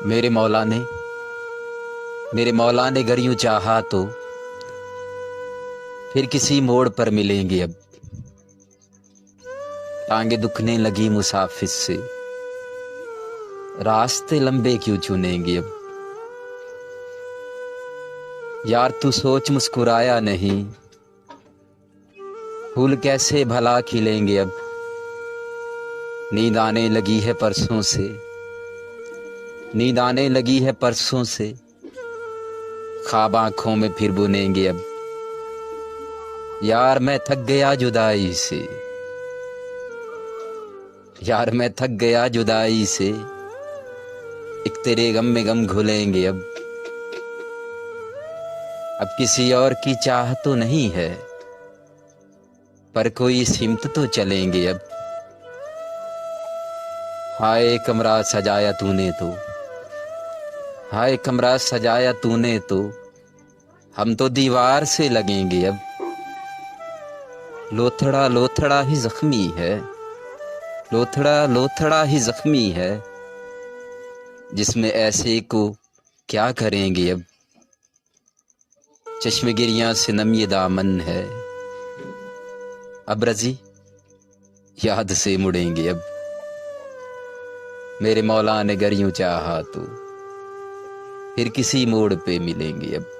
मेरे मौला ने गर यूं चाहा तो फिर किसी मोड़ पर मिलेंगे अब। टांगे दुखने लगी मुसाफिर से, रास्ते लंबे क्यों चुनेंगे अब। यार तू सोच मुस्कुराया नहीं, फूल कैसे भला खिलेंगे अब। नींद आने लगी है परसों से, नींद आने लगी है परसों से, ख्वाब आंखों में फिर बुनेंगे अब। यार मैं थक गया जुदाई से, यार मैं थक गया जुदाई से, एक तेरे गम में गम घुलेंगे अब। अब किसी और की चाह तो नहीं है, पर कोई सिमत तो चलेंगे अब। हाय कमरा सजाया तूने तो, हाय कमरा सजाया तूने तो, हम तो दीवार से लगेंगे अब। लोथड़ा लोथड़ा ही जख्मी है, लोथड़ा लोथड़ा ही जख्मी है, जिसमें ऐसे को क्या करेंगे अब। चश्मगिरियां से नम ये दामन है, अब रजी याद से मुड़ेंगे अब। मेरे मौला ने गर यूं चाहा तो फिर किसी मोड़ पे मिलेंगे अब।